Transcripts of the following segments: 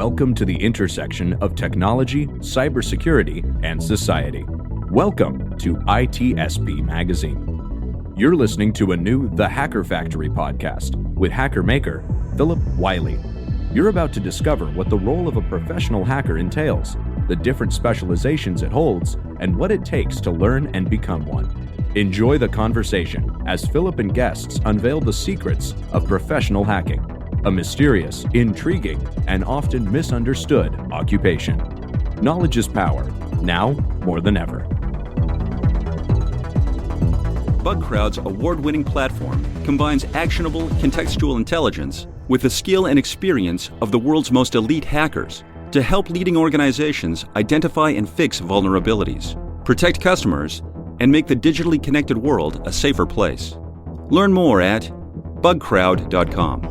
Welcome to the intersection of technology, cybersecurity, and society. Welcome to ITSP Magazine. You're listening to a new The Hacker Factory podcast with hacker maker Phillip Wylie. You're about to discover what the role of a professional hacker entails, the different specializations it holds, and what it takes to learn and become one. Enjoy the conversation as Phillip and guests unveil the secrets of professional hacking, a mysterious, intriguing, and often misunderstood occupation. Knowledge is power, now more than ever. BugCrowd's award-winning platform combines actionable contextual intelligence with the skill and experience of the world's most elite hackers to help leading organizations identify and fix vulnerabilities, protect customers, and make the digitally connected world a safer place. Learn more at bugcrowd.com.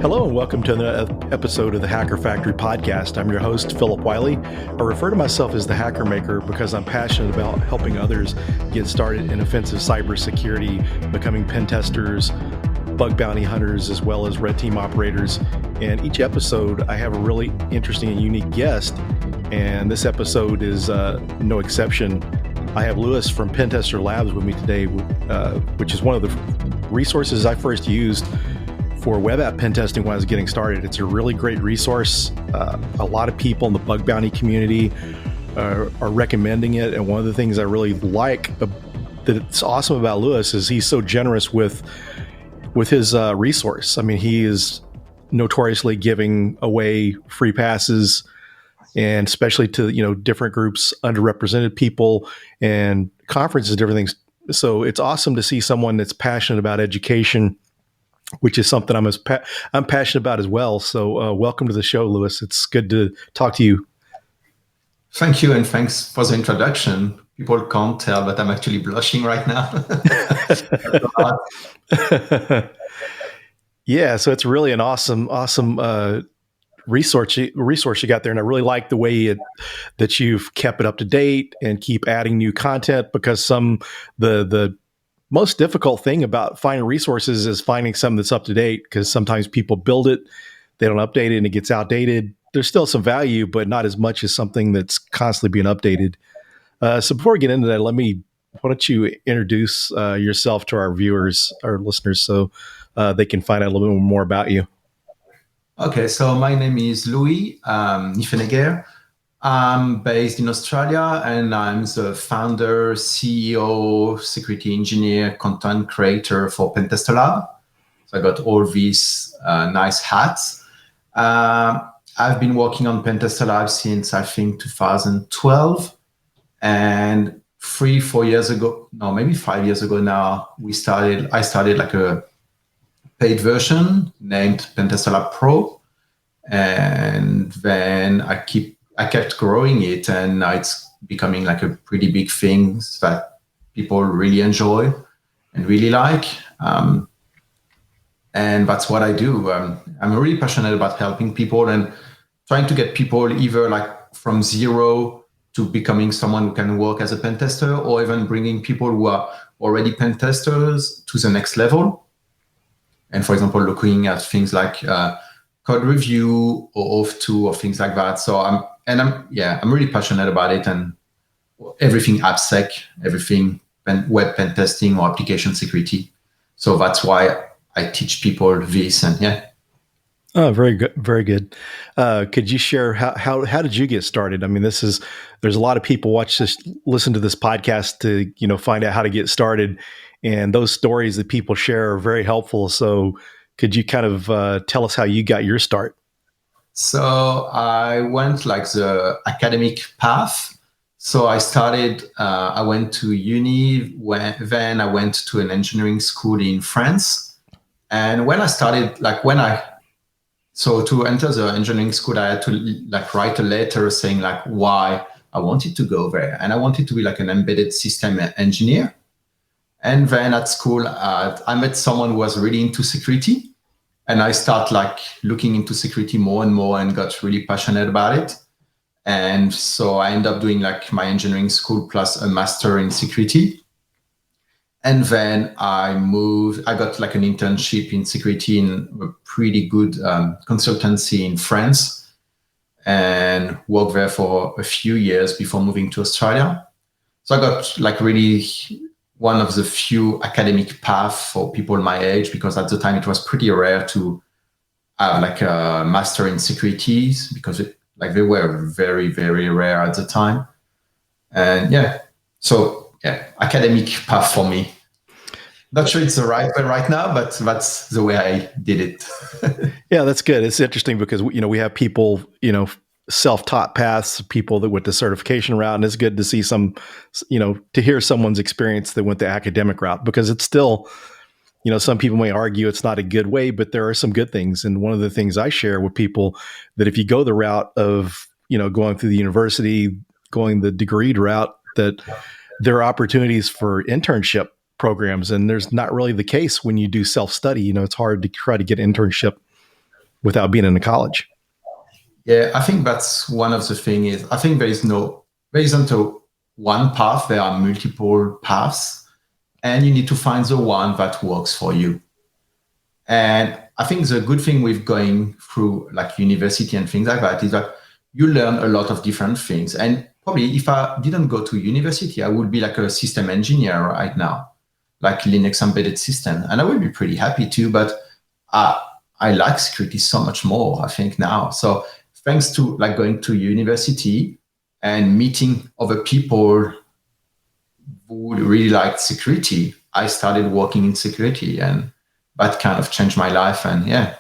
Hello and welcome to another episode of the Hacker Factory podcast. I'm your host, Phillip Wylie. I refer to myself as the hacker maker because I'm passionate about helping others get started in offensive cybersecurity, becoming pentesters, bug bounty hunters, as well as red team operators. And each episode, I have a really interesting and unique guest. And this episode is no exception. I have Louis from Pentester Labs with me today, which is one of the resources I first used for web app pen testing when I was getting started. It's a really great resource. A lot of people in the bug bounty community are recommending it. And one of the things I really like that's awesome about Louis is he's so generous with his resource. I mean, he is notoriously giving away free passes, and especially to different groups, underrepresented people, and conferences, different things. So it's awesome to see someone that's passionate about education, which is something I'm passionate about as well. So welcome to the show, Louis. It's good to talk to you. Thank you, and thanks for the introduction. People can't tell, but I'm actually blushing right now. Yeah, so it's really an awesome resource you got there, and I really like the way that you've kept it up to date and keep adding new content, because the most difficult thing about finding resources is finding something that's up to date, because sometimes people build it, they don't update it, and it gets outdated. There's still some value, but not as much as something that's constantly being updated. So before we get into that, why don't you introduce yourself to our viewers, our listeners, so they can find out a little bit more about you. Okay, so my name is Louis Nyffenegger. I'm based in Australia, and I'm the founder, CEO, security engineer, content creator for Pentester Lab. So I got all these nice hats. I've been working on Pentester Lab since, I think, 2012. And 3-4 years ago, no, maybe 5 years ago now, I started like a paid version named Pentester Lab Pro. And then I kept growing it, and now it's becoming like a pretty big thing that people really enjoy and really like. And that's what I do. I'm really passionate about helping people and trying to get people either like from zero to becoming someone who can work as a pen tester, or even bringing people who are already pen testers to the next level. And for example, looking at things like code review or auth2 or things like that. So I'm really passionate about it, and everything AppSec, everything web pen testing or application security. So that's why I teach people this, and yeah. Oh, very good, very good. Could you share how did you get started? I mean, there's a lot of people listen to this podcast to find out how to get started, and those stories that people share are very helpful. So could you kind of tell us how you got your start? So I went like the academic path. So I went to uni, then I went to an engineering school in France. And when I started, so to enter the engineering school, I had to write a letter saying why I wanted to go there. And I wanted to be like an embedded system engineer. And then at school, I met someone who was really into security. And I start looking into security more and more, and got really passionate about it. And so I ended up doing my engineering school plus a master in security. And then I got like an internship in security in a pretty good consultancy in France, and worked there for a few years before moving to Australia. So I got like really one of the few academic paths for people my age, because at the time it was pretty rare to have like a master in securities, because they were very, very rare at the time. And academic path for me. Not sure it's the right way right now, but that's the way I did it. Yeah, that's good. It's interesting because, we have people, self-taught paths, people that went the certification route, and it's good to see to hear someone's experience that went the academic route, because it's still, some people may argue it's not a good way, but there are some good things. And one of the things I share with people, that if you go the route of, going through the university, going the degreed route, that there are opportunities for internship programs, and there's not really the case when you do self-study. It's hard to try to get an internship without being in a college. Yeah, I think that's one of the things. I think there isn't a one path. There are multiple paths, and you need to find the one that works for you. And I think the good thing with going through like university and things like that is that you learn a lot of different things. And probably if I didn't go to university, I would be like a system engineer right now, like Linux embedded system. And I would be pretty happy too, but I like security so much more, I think, now. So thanks to like going to university and meeting other people who really liked security, I started working in security, and that kind of changed my life. And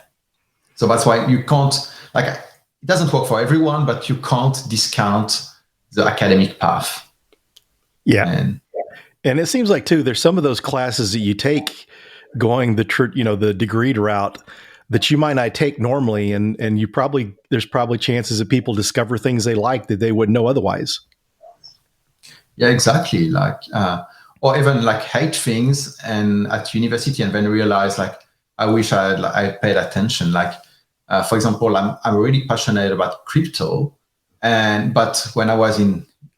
so that's why you can't, it doesn't work for everyone, but you can't discount the academic path. Yeah. And it seems like too, there's some of those classes that you take going the degreed route that you might not take normally. And there's probably chances that people discover things they like that they wouldn't know otherwise. Yeah, exactly. Or even like hate things and at university, and then realize I wish I paid attention. For example, I'm really passionate about crypto, but when I was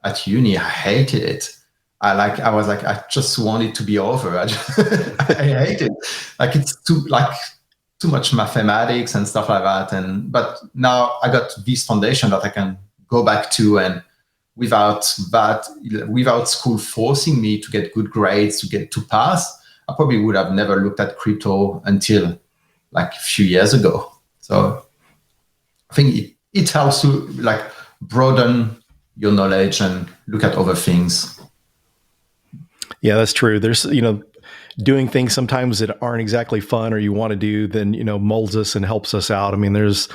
at uni, I hated it. I just want it to be over. I hate it. It's too much mathematics and stuff like that. But now I got this foundation that I can go back to, and without school forcing me to get good grades to pass, I probably would have never looked at crypto until a few years ago. So I think it helps to broaden your knowledge and look at other things. Yeah, that's true. There's, doing things sometimes that aren't exactly fun or you want to do, then, molds us and helps us out. I mean, there's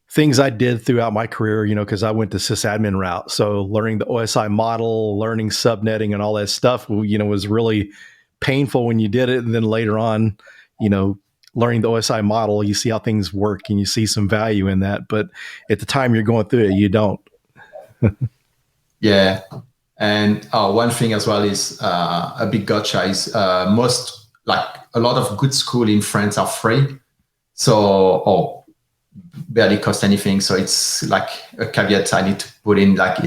things I did throughout my career, because I went the sysadmin route. So learning the OSI model, learning subnetting and all that stuff, was really painful when you did it. And then later on, learning the OSI model, you see how things work and you see some value in that. But at the time you're going through it, you don't. Yeah. And one thing as well is a big gotcha is a lot of good school in France are free. So, barely cost anything. So it's like a caveat I need to put in. I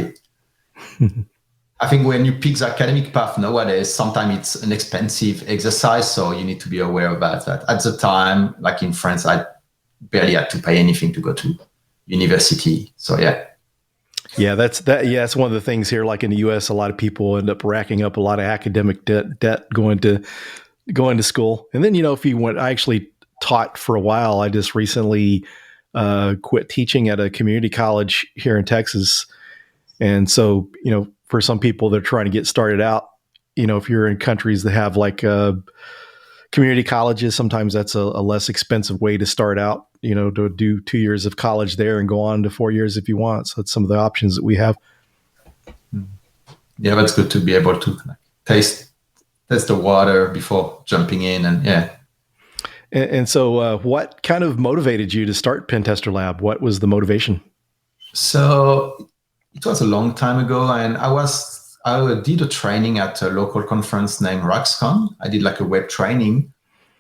think when you pick the academic path nowadays, sometimes it's an expensive exercise. So you need to be aware of that at the time, like in France, I barely had to pay anything to go to university. So yeah. Yeah, that's one of the things here. Like in the U.S., a lot of people end up racking up a lot of academic debt going to school. And then, if you went, I actually taught for a while. I just recently quit teaching at a community college here in Texas. And so, for some people that are trying to get started out, if you're in countries that have community colleges, sometimes that's a less expensive way to start out, to do 2 years of college there and go on to 4 years if you want. So that's some of the options that we have. Yeah, that's good to be able to taste the water before jumping in. And yeah. And so what kind of motivated you to start Pentester Lab? What was the motivation? So it was a long time ago, and I did a training at a local conference named RacksCon. I did a web training,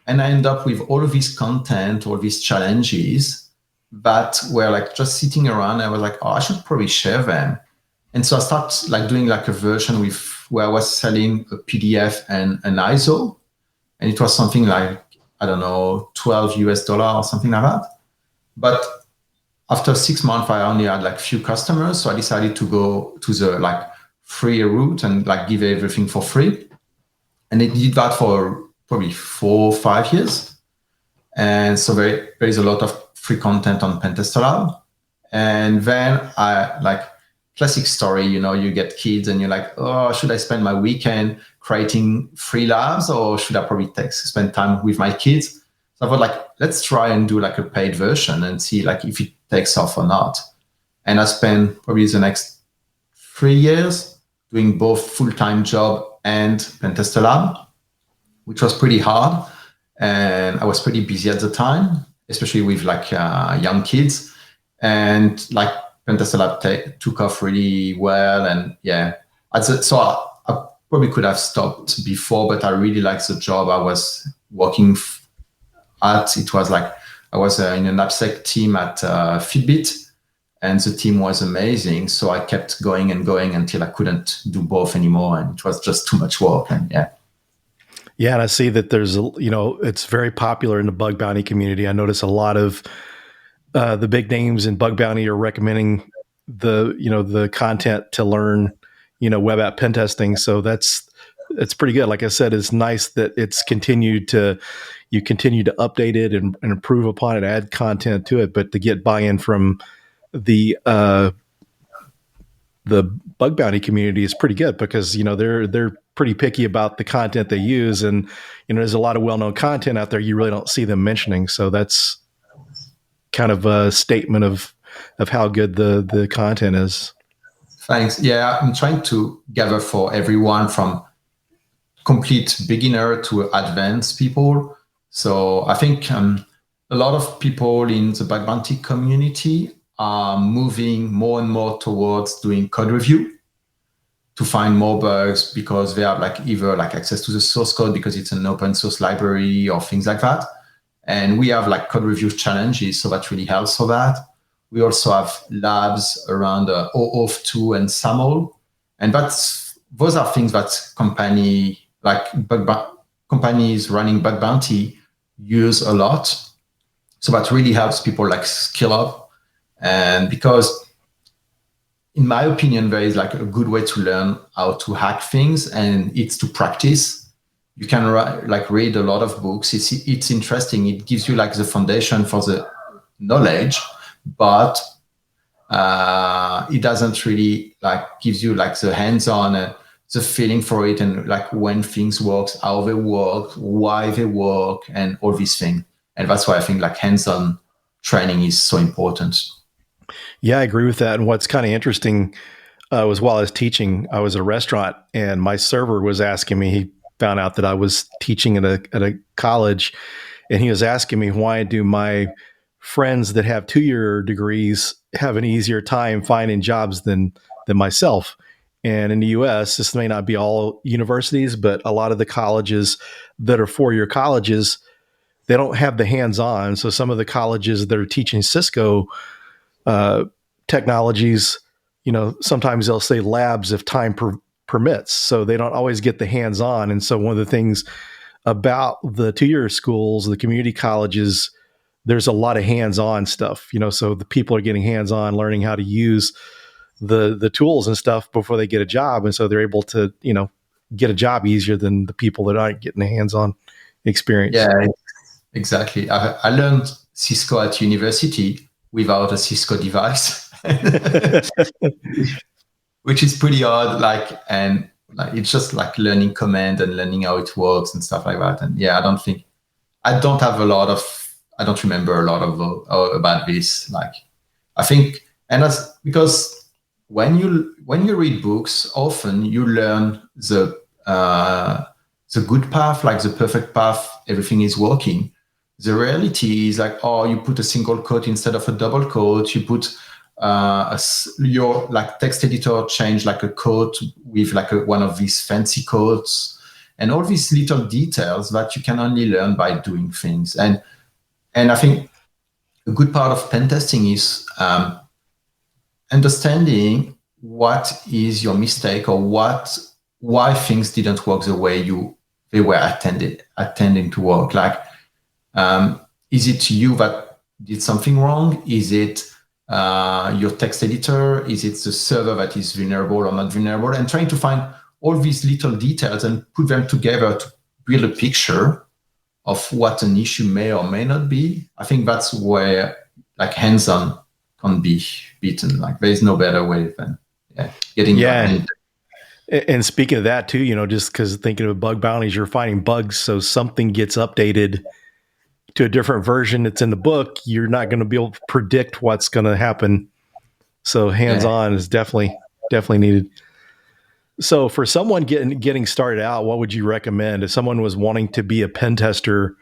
and I ended up with all of this content, all these challenges that were just sitting around. I was I should probably share them. And so I started doing a version with where I was selling a PDF and an ISO, and it was something like, I don't know, $12 or something like that. But after 6 months, I only had like few customers, so I decided to go to the like free route and like give everything for free. And I did that for probably 4 or 5 years. And so there is a lot of free content on Pentester Lab. And then I like classic story, you get kids and you're like, oh, should I spend my weekend creating free labs, or should I probably spend time with my kids? So I thought like, let's try and do like a paid version and see like if it takes off or not. And I spent probably the next 3 years doing both full-time job and Pentester Lab, which was pretty hard. And I was pretty busy at the time, especially with like young kids. And like Pentester Lab took off really well. And yeah, so I probably could have stopped before, but I really liked the job I was working at. It was like, I was in an AppSec team at Fitbit, and the team was amazing. So I kept going and going until I couldn't do both anymore. And it was just too much work. And yeah. Yeah, and I see that there's, it's very popular in the bug bounty community. I notice a lot of the big names in bug bounty are recommending the content to learn, web app pen testing. So it's pretty good. Like I said, it's nice that you continue to update it and improve upon it, add content to it, but to get buy-in from the bug bounty community is pretty good, because they're pretty picky about the content they use, and there's a lot of well-known content out there you really don't see them mentioning. So that's kind of a statement of how good the content is. Thanks. Yeah, I'm trying to gather for everyone from complete beginner to advanced people. So I think a lot of people in the bug bounty community are moving more and more towards doing code review to find more bugs, because they have like either like access to the source code because it's an open source library or things like that. And we have like code review challenges, so that really helps for that. We also have labs around OAuth 2 and SAML. And those are things that companies running bug bounty use a lot. So that really helps people like skill up. And because in my opinion, there is like a good way to learn how to hack things, and it's to practice. You can read a lot of books. It's interesting. It gives you like the foundation for the knowledge, but it doesn't really like gives you like the hands-on, the feeling for it, and like when things work, how they work, why they work, and all these things. And that's why I think like hands-on training is so important. Yeah, I agree with that. And what's kind of interesting was while I was teaching, I was at a restaurant, and my server was asking me, he found out that I was teaching at a college, and he was asking me, why do my friends that have 2-year degrees have an easier time finding jobs than myself? And in the US, this may not be all universities, but a lot of the colleges that are 4-year colleges, they don't have the hands-on. So some of the colleges that are teaching Cisco technologies, sometimes they'll say labs if time permits. So they don't always get the hands-on. And so one of the things about the 2-year schools, the community colleges, there's a lot of hands-on stuff, so the people are getting hands-on, learning how to use the tools and stuff before they get a job. And so they're able to, get a job easier than the people that aren't getting a hands-on experience. Yeah, exactly. I learned Cisco at university without a Cisco device, which is pretty odd. And it's just like learning command and learning how it works and stuff like that. And yeah, I don't remember a lot of about this. I think, and that's because when you read books, often you learn the good path, like the perfect path, everything is working. The reality is like, you put a single quote instead of a double quote. You put your like text editor change like a quote with like one of these fancy quotes, and all these little details that you can only learn by doing things. And I think a good part of pen testing is understanding what is your mistake, or why things didn't work the way they were attending to work. Like, is it you that did something wrong? Is it your text editor? Is it the server that is vulnerable or not vulnerable? And trying to find all these little details and put them together to build a picture of what an issue may or may not be. I think that's where like hands-on can be beaten. Like there is no better way than getting your hand. And speaking of that too, just because thinking of bug bounties, you're finding bugs. So something gets updated to a different version that's in the book, you're not going to be able to predict what's going to happen. So hands-on is definitely needed. So for someone getting started out, what would you recommend? If someone was wanting to be a pen tester,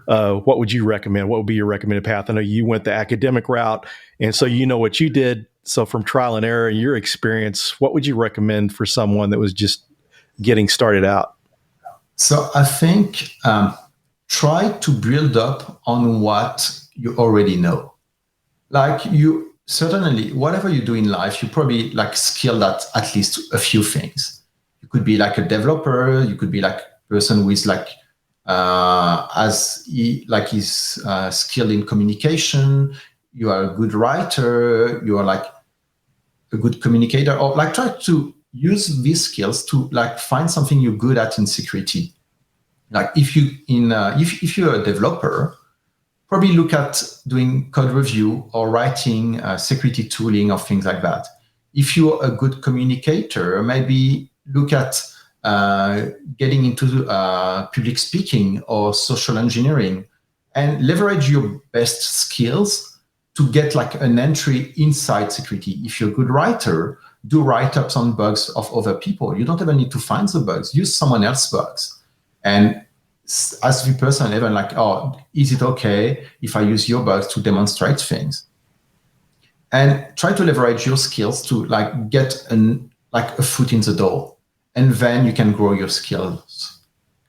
what would you recommend? What would be your recommended path? I know you went the academic route, and so you know what you did. So from trial and error and your experience, what would you recommend for someone that was just getting started out? So I think try to build up on what you already know. Like you certainly, whatever you do in life, you probably like skilled at least a few things. You could be like a developer. You could be like a person who is like is skilled in communication. You are a good writer. You are like a good communicator, or like try to use these skills to like find something you're good at in security. Like if you're a developer, probably look at doing code review or writing security tooling or things like that. If you're a good communicator, maybe look at getting into public speaking or social engineering and leverage your best skills to get like an entry inside security. If you're a good writer, do write-ups on bugs of other people. You don't even need to find the bugs. Use someone else's bugs. And ask the person even like, oh, is it okay if I use your bugs to demonstrate things? And try to leverage your skills to like get a foot in the door. And then you can grow your skills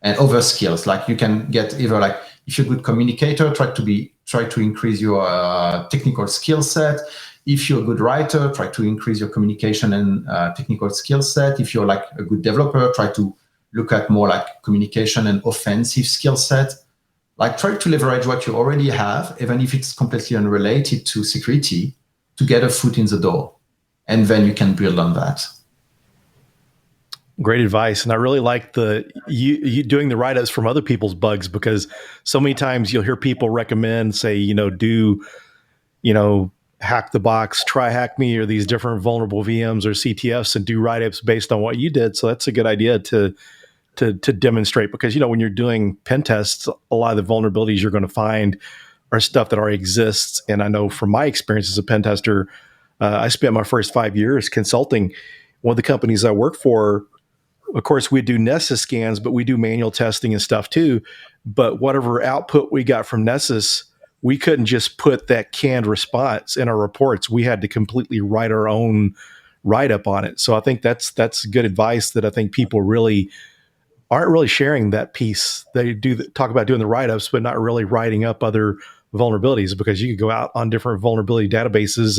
and other skills. Like you can get either like, if you're a good communicator, try to increase your technical skill set. If you're a good writer, try to increase your communication and technical skill set. If you're like a good developer, try to look at more like communication and offensive skill set. Like try to leverage what you already have, even if it's completely unrelated to security, to get a foot in the door. And then you can build on that. Great advice. And I really like you doing the write-ups from other people's bugs, because so many times you'll hear people recommend, say, hack the box, try hack me, or these different vulnerable VMs or CTFs, and do write-ups based on what you did. So that's a good idea to demonstrate, because, when you're doing pen tests, a lot of the vulnerabilities you're going to find are stuff that already exists. And I know from my experience as a pen tester, I spent my first 5 years consulting. One of the companies I work for, of course, we do Nessus scans, but we do manual testing and stuff too. But whatever output we got from Nessus, we couldn't just put that canned response in our reports. We had to completely write our own write-up on it. So I think that's good advice that I think people really aren't really sharing that piece. They talk about doing the write-ups, but not really writing up other vulnerabilities, because you could go out on different vulnerability databases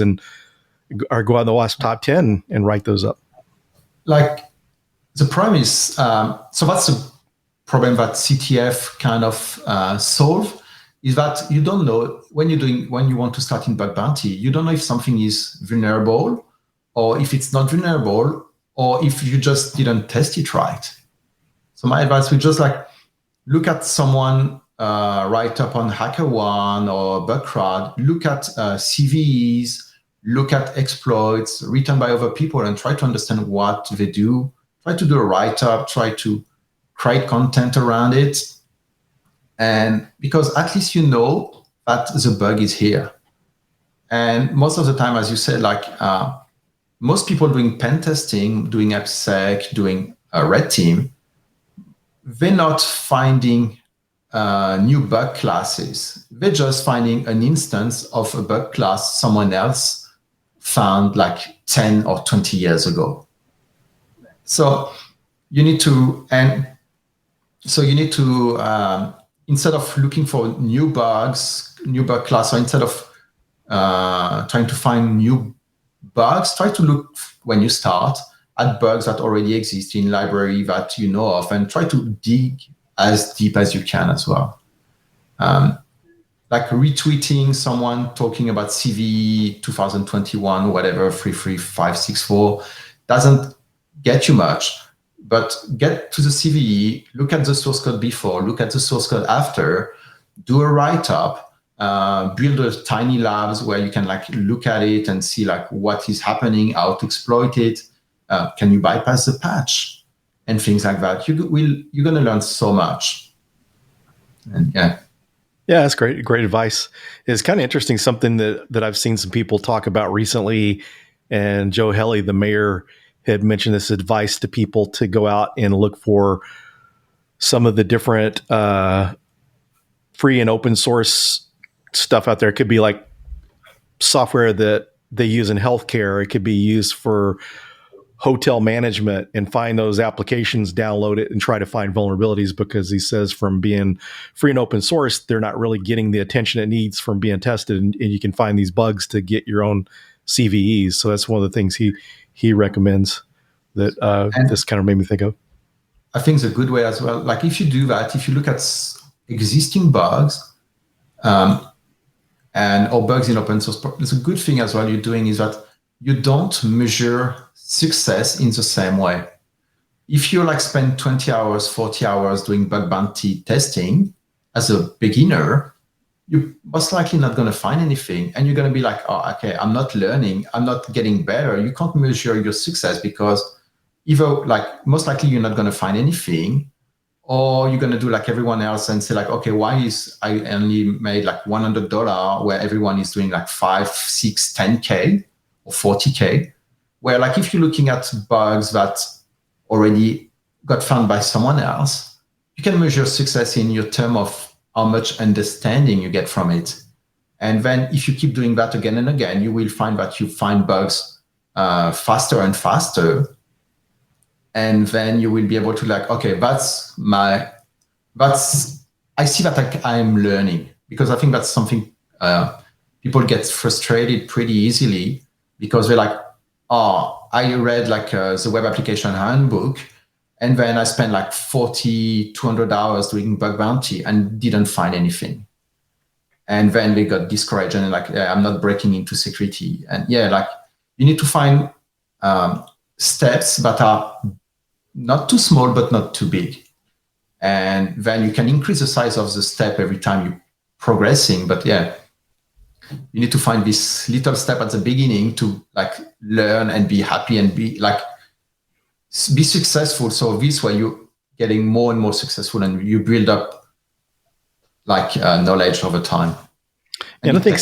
or go out in the WASP top 10 and write those up. Like the problem is, so that's the problem that CTF kind of solve, is that you don't know when you want to start in bug bounty, you don't know if something is vulnerable or if it's not vulnerable, or if you just didn't test it right. So my advice would just like look at someone write up on HackerOne or Bugcrowd, look at CVEs, look at exploits written by other people, and try to understand what they do. Try to do a write-up, try to create content around it. And because at least you know that the bug is here. And most of the time, as you said, like most people doing pen testing, doing AppSec, doing red team, they're not finding new bug classes. They're just finding an instance of a bug class someone else found like 10 or 20 years ago. So you need to, instead of looking for new bug class, or instead of trying to find new bugs, try to look when you start at bugs that already exist in library that you know of, and try to dig as deep as you can as well. Like retweeting someone talking about CVE 2021, whatever, 33564, doesn't get you much. But get to the CVE, look at the source code before, look at the source code after, do a write-up, build a tiny labs where you can like look at it and see like what is happening, how to exploit it. Can you bypass the patch and things like that? You're going to learn so much. And yeah. Yeah, that's great. Great advice. It's kind of interesting. Something that I've seen some people talk about recently, and Joe Helly, the mayor, had mentioned this advice to people to go out and look for some of the different free and open source stuff out there. It could be like software that they use in healthcare. It could be used for hotel management, and find those applications, download it, and try to find vulnerabilities, because he says from being free and open source, they're not really getting the attention it needs from being tested. And you can find these bugs to get your own CVEs. So that's one of the things he recommends that this kind of made me think of. I think it's a good way as well. Like if you do that, if you look at existing bugs or bugs in open source, it's a good thing as well you're doing is that you don't measure success in the same way. If you like spend 20 hours, 40 hours doing bug bounty testing as a beginner, you're most likely not going to find anything. And you're going to be like, oh, okay, I'm not learning. I'm not getting better. You can't measure your success because either like most likely you're not going to find anything, or you're going to do like everyone else and say like, okay, why is I only made like $100 where everyone is doing like 5, 6, 10K or 40K? Where like if you're looking at bugs that already got found by someone else, you can measure success in your term of how much understanding you get from it. And then if you keep doing that again and again, you will find that you find bugs faster and faster. And then you will be able to like, okay, I see that I'm learning, because I think that's something people get frustrated pretty easily, because they're like, oh, I read like the web application handbook, and then I spent like 200 hours doing bug bounty and didn't find anything. And then they got discouraged and like, yeah, I'm not breaking into security. And yeah, like you need to find steps that are not too small, but not too big. And then you can increase the size of the step every time you're progressing. But yeah, you need to find this little step at the beginning to like learn and be happy and be successful. So this way you're getting more and more successful, and you build up like knowledge over time. And I think,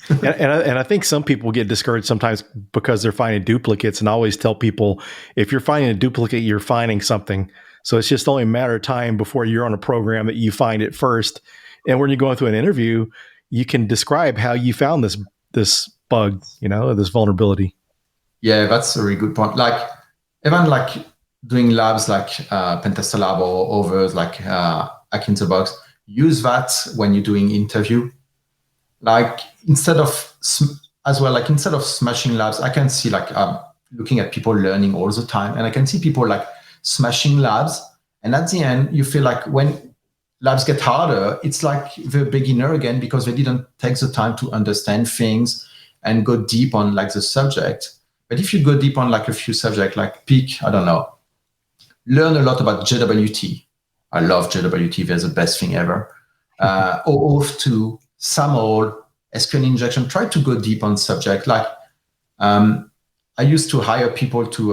and I think some people get discouraged sometimes because they're finding duplicates. And I always tell people, if you're finding a duplicate, you're finding something. So it's just only a matter of time before you're on a program that you find it first. And when you're going through an interview, you can describe how you found this bug, this vulnerability. Yeah, that's a really good point. Like even like doing labs like Pentester Lab or others like Hacking the Box, use that when you're doing interview. Like instead of smashing labs, I can see like looking at people learning all the time, and I can see people like smashing labs. And at the end, you feel like when labs get harder, it's like the beginner again, because they didn't take the time to understand things and go deep on like the subject. But if you go deep on like a few subjects, like learn a lot about JWT. I love JWT. They're the best thing ever. OAuth 2, SAML, SQL injection. Try to go deep on subject. Like I used to hire people to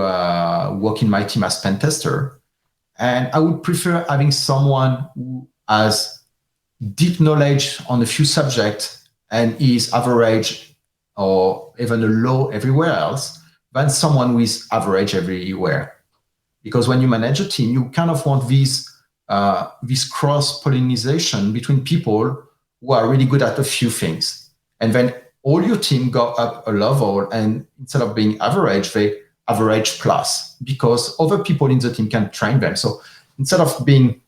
work in my team as pentester, and I would prefer having someone who has deep knowledge on a few subjects and is average or even a low everywhere else than someone who is average everywhere. Because when you manage a team, you kind of want this cross-pollination between people who are really good at a few things. And then all your team go up a level, and instead of being average, they average plus, because other people in the team can train them. So instead of being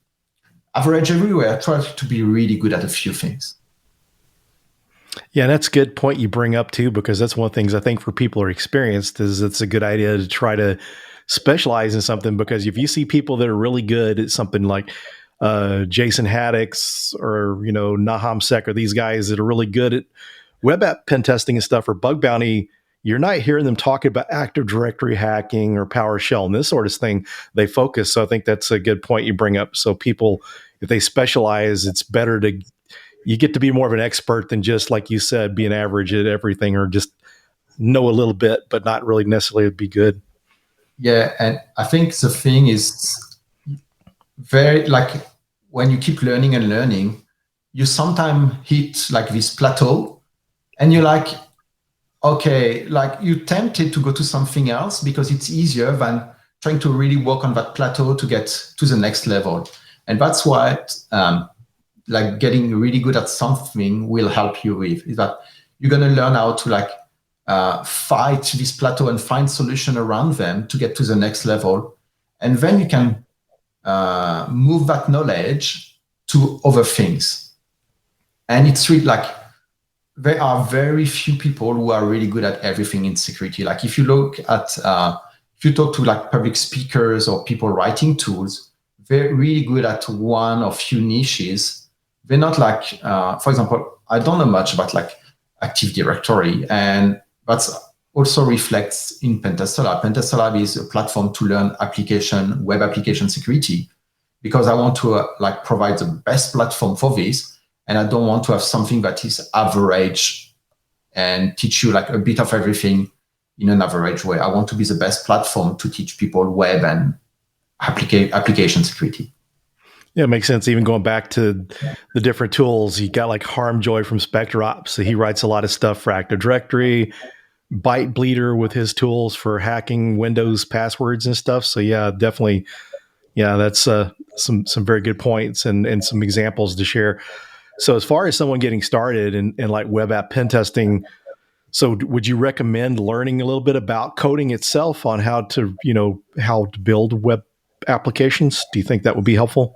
average everywhere, try to be really good at a few things. Yeah, that's a good point you bring up too, because that's one of the things I think for people who are experienced is it's a good idea to try to specialize in something, because if you see people that are really good at something like Jason Haddix or, Nahum Sek, or these guys that are really good at web app pen testing and stuff, or bug bounty, you're not hearing them talking about Active Directory hacking or PowerShell and this sort of thing. They focus. So I think that's a good point you bring up. So people, if they specialize, it's better you get to be more of an expert than just, like you said, being average at everything, or just know a little bit, but not really necessarily be good. Yeah. And I think the thing is very, like, when you keep learning and learning, you sometimes hit like this plateau and you're like, okay, like you're tempted to go to something else because it's easier than trying to really work on that plateau to get to the next level. And that's what like getting really good at something will help you with, is that you're going to learn how to like fight this plateau and find solution around them to get to the next level. And then you can move that knowledge to other things. And it's really like, there are very few people who are really good at everything in security. Like if you look at, if you talk to like public speakers or people writing tools, they're really good at one or few niches. They're not like, for example, I don't know much about like Active Directory, and that's also reflects in Pentester Lab. Pentester Lab is a platform to learn web application security, because I want to like provide the best platform for this. And I don't want to have something that is average and teach you like a bit of everything in an average way. I want to be the best platform to teach people web and application security. Yeah, it makes sense. Even going back to the different tools, you got like Harmjoy from SpectreOps. So he writes a lot of stuff for Active Directory, BiteBleeder with his tools for hacking Windows passwords and stuff. So yeah, definitely. Yeah, that's some very good points and some examples to share. So as far as someone getting started in like web app pen testing, so would you recommend learning a little bit about coding itself on how to build web applications? Do you think that would be helpful?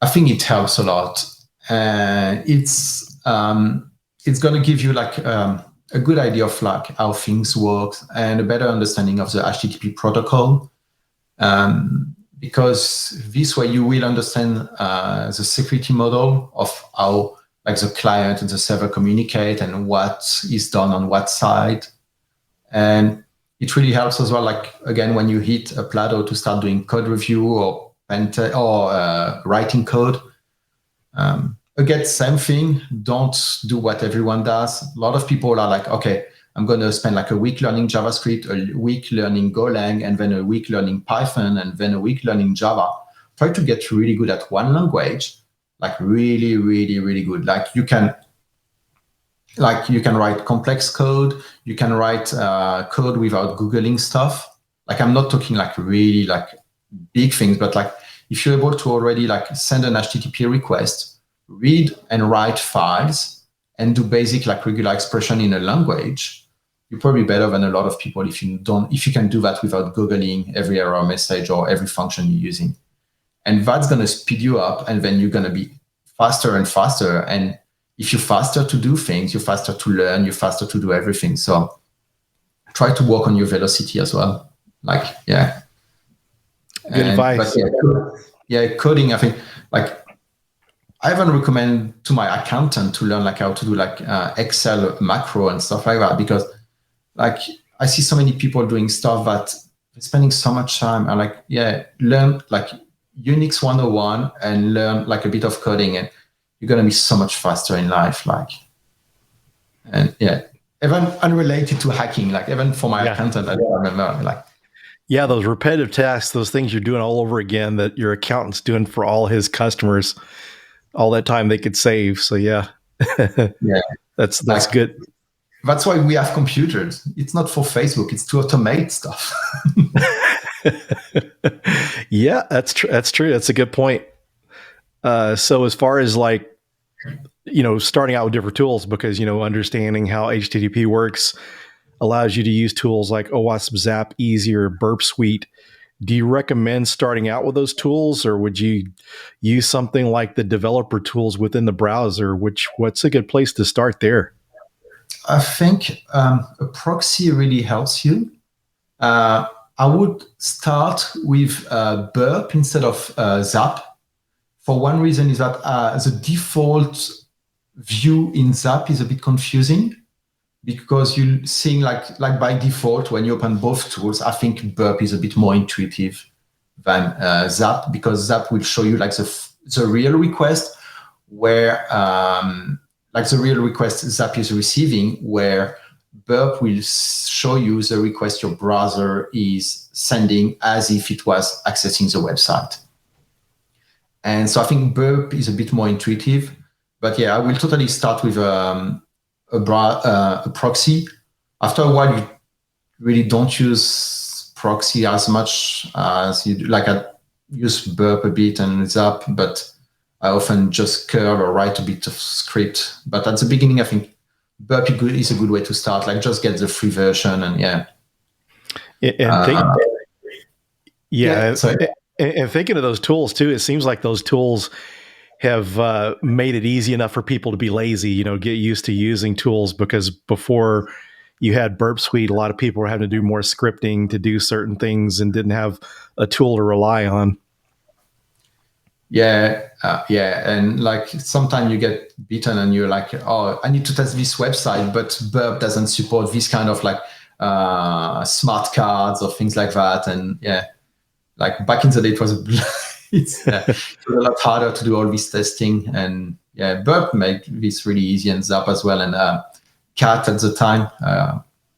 I think it helps a lot. It's going to give you like a good idea of like how things work and a better understanding of the HTTP protocol. Because this way you will understand the security model of how like the client and the server communicate and what is done on what side. And it really helps as well, like, again, when you hit a plateau, to start doing code review or writing code. Again, same thing. Don't do what everyone does. A lot of people are like, okay, I'm going to spend like a week learning JavaScript, a week learning Golang, and then a week learning Python, and then a week learning Java. Try to get really good at one language, like really, really, really good. Like you can write complex code. You can write code without Googling stuff. Like I'm not talking like really like big things, but like if you're able to already like send an HTTP request, read and write files, and do basic like regular expression in a language, you're probably better than a lot of people if you can do that without Googling every error message or every function you're using. And that's going to speed you up, and then you're going to be faster and faster. And if you're faster to do things, you're faster to learn, you're faster to do everything. So try to work on your velocity as well. Like, yeah. Good advice. But coding, I think, like, I even recommend to my accountant to learn like how to do like Excel macro and stuff like that, because like I see so many people doing stuff that spending so much time. And like, learn like Unix 101 and learn like a bit of coding, and you're going to be so much faster in life. Like, and even unrelated to hacking, like even for my accountant, I remember like, those repetitive tasks, those things you're doing all over again that your accountant's doing for all his customers, all that time they could save. So that's like, good. That's why we have computers. It's not for Facebook. It's to automate stuff. Yeah, that's true. That's true. That's a good point. So as far as like, starting out with different tools, because, understanding how HTTP works allows you to use tools like OWASP Zap Easy or Burp Suite. Do you recommend starting out with those tools, or would you use something like the developer tools within the browser? What's a good place to start there? I think a proxy really helps you. I would start with Burp instead of Zap. For one reason is that the default view in Zap is a bit confusing because you're seeing like by default when you open both tools, I think Burp is a bit more intuitive than Zap, because Zap will show you like the real request where like the real request Zap is receiving, where Burp will show you the request your browser is sending as if it was accessing the website. And so I think Burp is a bit more intuitive. But yeah, I will totally start with a proxy. After a while, you really don't use proxy as much as you do. Like I use Burp a bit and Zap, but I often just curl or write a bit of script. But at the beginning, I think Burp is a good way to start. Like just get the free version and yeah. And thinking of those tools too, it seems like those tools have made it easy enough for people to be lazy, get used to using tools, because before you had Burp Suite, a lot of people were having to do more scripting to do certain things and didn't have a tool to rely on. Yeah. And like sometimes you get beaten and you're like, oh, I need to test this website, but Burp doesn't support this kind of like smart cards or things like that. And yeah, like back in the day, it was a lot harder to do all this testing. And yeah, Burp made this really easy, and Zap as well. And Cat at the time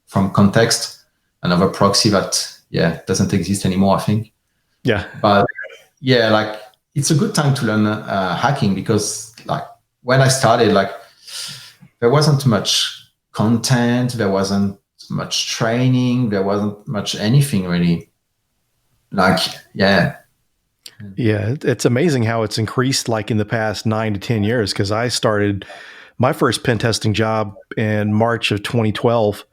from Context, another proxy that doesn't exist anymore, I think. Yeah. But yeah, like it's a good time to learn hacking, because like when I started, like there wasn't much content, there wasn't much training, there wasn't much anything really. Like, yeah, it's amazing how it's increased like in the past 9 to 10 years. Because I started my first pen testing job in March of 2012.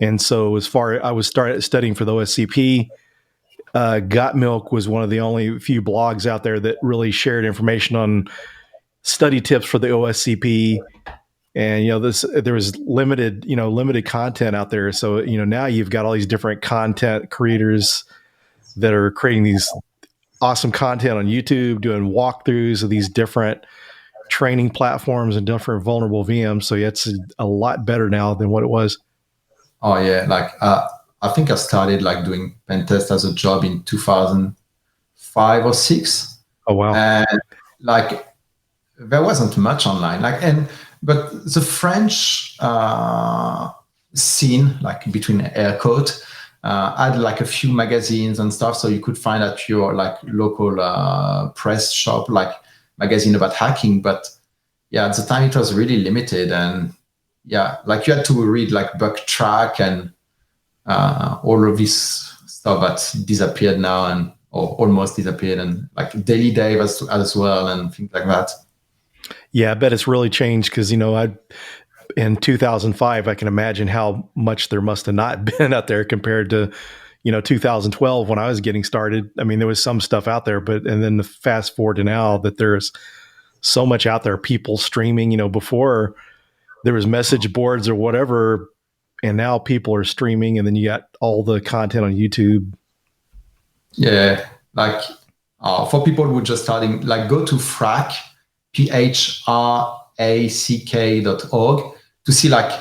And so I was studying for the OSCP. Got Milk was one of the only few blogs out there that really shared information on study tips for the OSCP. And, there was limited content out there. So, now you've got all these different content creators that are creating these awesome content on YouTube, doing walkthroughs of these different training platforms and different vulnerable VMs. So it's a lot better now than what it was. Oh yeah. Like, I think I started like doing pen test as a job in 2005 or 6. Oh, wow. And like, there wasn't much online, but the French scene, like between air quote, had like a few magazines and stuff, so you could find at your like local press shop like magazine about hacking. But yeah, at the time it was really limited, and yeah, like you had to read like Bug Track and all of this stuff that disappeared now or almost disappeared, and like Daily Dave as well and things like that. Yeah, I bet it's really changed, because in 2005, I can imagine how much there must have not been out there compared to, 2012 when I was getting started. I mean, there was some stuff out there, and then the fast forward to now that there's so much out there, people streaming, before there was message boards or whatever, and now people are streaming, and then you got all the content on YouTube. Yeah. Like for people who are just starting, like go to Phrack, phrack.org to see like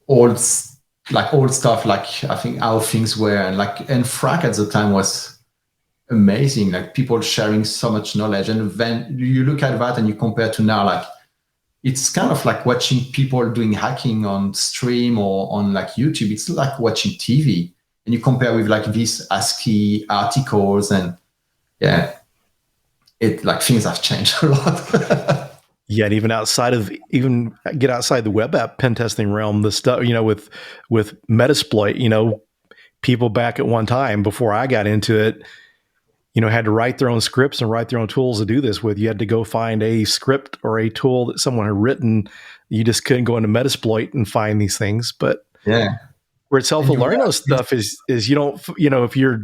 old stuff, like I think how things were, and Phrack at the time was amazing, like people sharing so much knowledge. And then you look at that and you compare to now, like it's kind of like watching people doing hacking on stream or on like YouTube. It's like watching TV, and you compare with like these ASCII articles, and yeah, it like things have changed a lot. Yeah, and even get outside the web app pen testing realm, the stuff, with Metasploit, people back at one time before I got into it, had to write their own scripts and write their own tools to do this with. You had to go find a script or a tool that someone had written. You just couldn't go into Metasploit and find these things. But yeah, where it's helpful to learn those stuff is you don't, if you're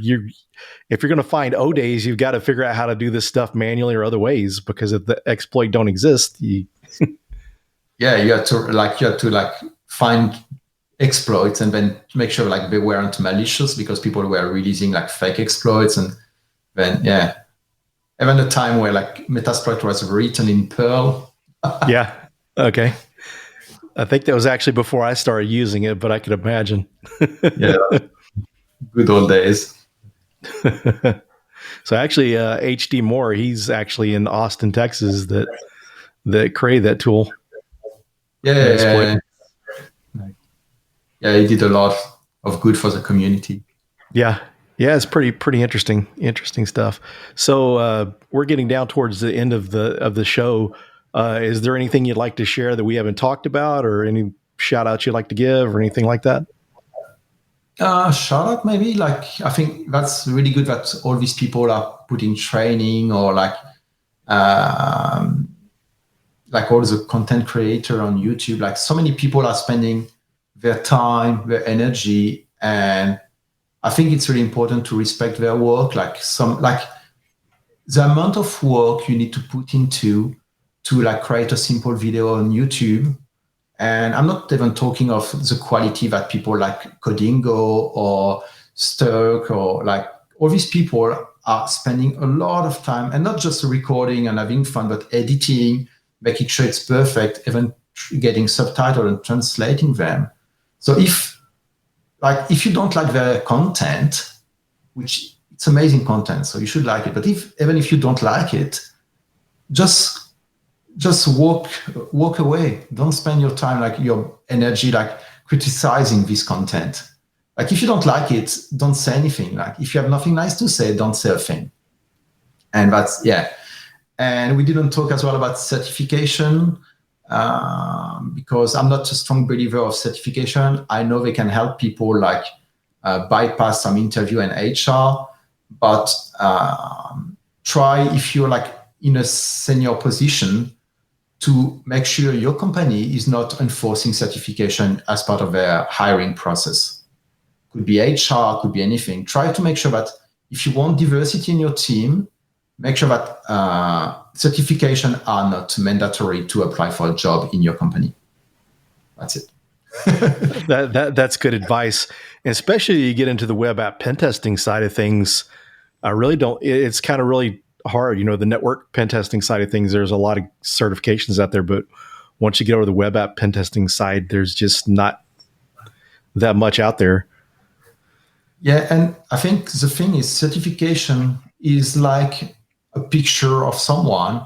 going to find O days, you've got to figure out how to do this stuff manually or other ways, because if the exploit don't exist, you have to find exploits, and then make sure like they weren't malicious, because people were releasing like fake exploits. And then even the time where like Metasploit was written in Perl. Yeah. Okay. I think that was actually before I started using it, but I could imagine. Yeah. Good old days. So actually, HD Moore, he's actually in Austin, Texas, that created that tool. Yeah. Yeah, he did a lot of good for the community. Yeah. Yeah, it's pretty interesting stuff. So we're getting down towards the end of the show. Is there anything you'd like to share that we haven't talked about, or any shout outs you'd like to give, or anything like that? Shout out maybe. Like, I think that's really good that all these people are putting training, or like all the content creator on YouTube. Like, so many people are spending their time, their energy, and I think it's really important to respect their work. Like the amount of work you need to put into to like create a simple video on YouTube. And I'm not even talking of the quality that people like Codingo or Sturk, or like all these people are spending a lot of time, and not just recording and having fun, but editing, making sure it's perfect, even getting subtitles and translating them. So if you don't like their content, which it's amazing content, so you should like it. But even if you don't like it, just walk away. Don't spend your time, like your energy, like criticizing this content. Like, if you don't like it, don't say anything. Like, if you have nothing nice to say, don't say a thing. And that's, yeah. And we didn't talk as well about certification, because I'm not a strong believer of certification. I know they can help people like bypass some interview and HR, but try, if you're like in a senior position, to make sure your company is not enforcing certification as part of their hiring process. Could be HR, could be anything. Try to make sure that if you want diversity in your team, make sure that certification are not mandatory to apply for a job in your company. That's it. That's good advice. And especially you get into the web app pen testing side of things. I really don't, it's kind of really hard. The network pen testing side of things, there's a lot of certifications out there, but once you get over the web app pen testing side, there's just not that much out there. Yeah. And I think the thing is, certification is like a picture of someone,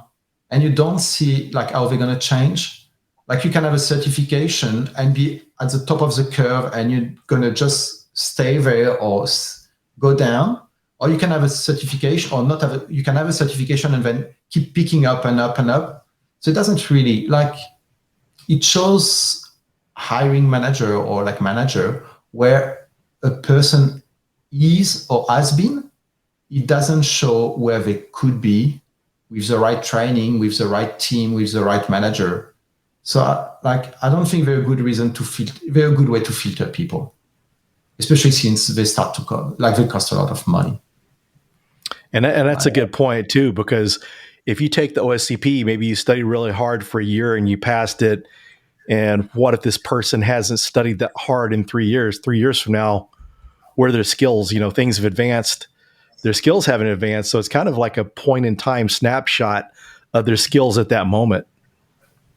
and you don't see like how they're going to change. Like, you can have a certification and be at the top of the curve, and you're going to just stay there or go down. Or you can have a certification, or not have you can have a certification and then keep picking up and up and up. So it doesn't really, like, it shows hiring manager or like manager where a person is or has been. It doesn't show where they could be with the right training, with the right team, with the right manager. So I don't think they're a good reason to they're a good way to filter people, especially since they start to they cost a lot of money. And that's a good point too, because if you take the OSCP, maybe you study really hard for a year and you passed it. And what if this person hasn't studied that hard in 3 years? 3 years from now, where are their skills? Things have advanced. Their skills haven't advanced. So it's kind of like a point in time snapshot of their skills at that moment.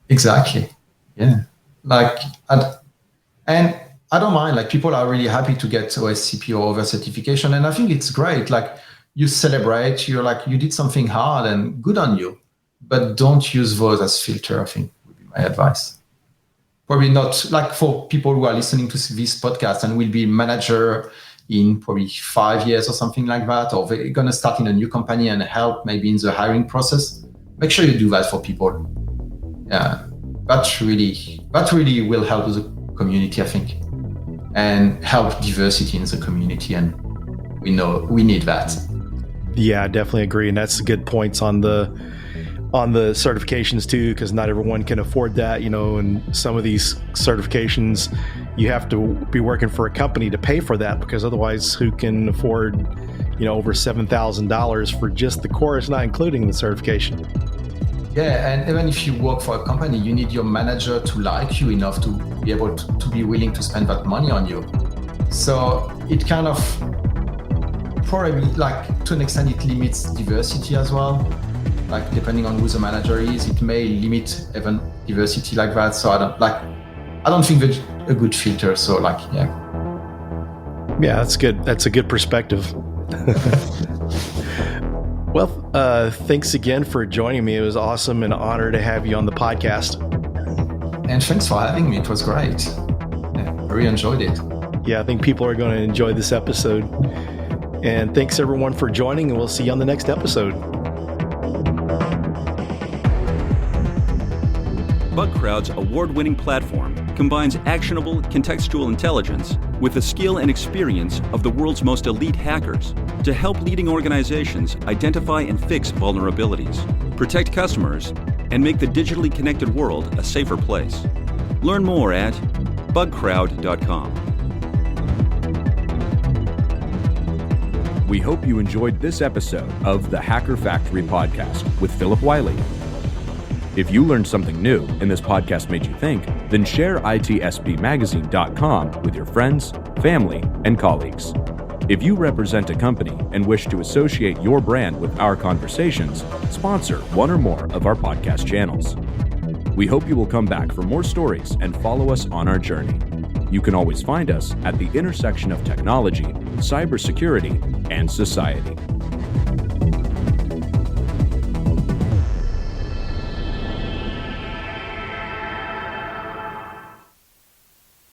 Exactly. Yeah. And I don't mind, like, people are really happy to get OSCP or other certification. And I think it's great. Like, you celebrate, you're like, you did something hard and good on you, but don't use those as filter, I think would be my advice. Probably not, like, for people who are listening to this podcast and will be manager in probably 5 years or something like that, or they're going to start in a new company and help maybe in the hiring process. Make sure you do that for people. Yeah, that really will help the community, I think, and help diversity in the community. And we know we need that. Yeah, I definitely agree. And that's good points on the certifications too, because not everyone can afford that, and some of these certifications, you have to be working for a company to pay for that, because otherwise who can afford, over $7,000 for just the course, not including the certification? Yeah, and even if you work for a company, you need your manager to like you enough to be able to be willing to spend that money on you. So it kind of probably, like, to an extent, it limits diversity as well. Like, depending on who the manager is, it may limit even diversity like that. So I don't think that's a good filter. So yeah, that's good. That's a good perspective. Well, thanks again for joining me. It was awesome and an honor to have you on the podcast. And thanks for having me. It was great. Yeah, I really enjoyed it. Yeah, I think people are going to enjoy this episode. And thanks everyone for joining, and we'll see you on the next episode. BugCrowd's award-winning platform combines actionable contextual intelligence with the skill and experience of the world's most elite hackers to help leading organizations identify and fix vulnerabilities, protect customers, and make the digitally connected world a safer place. Learn more at bugcrowd.com. We hope you enjoyed this episode of the Hacker Factory podcast with Phillip Wylie. If you learned something new and this podcast made you think, then share itspmagazine.com with your friends, family, and colleagues. If you represent a company and wish to associate your brand with our conversations, sponsor one or more of our podcast channels. We hope you will come back for more stories and follow us on our journey. You can always find us at the intersection of technology, cybersecurity, and society.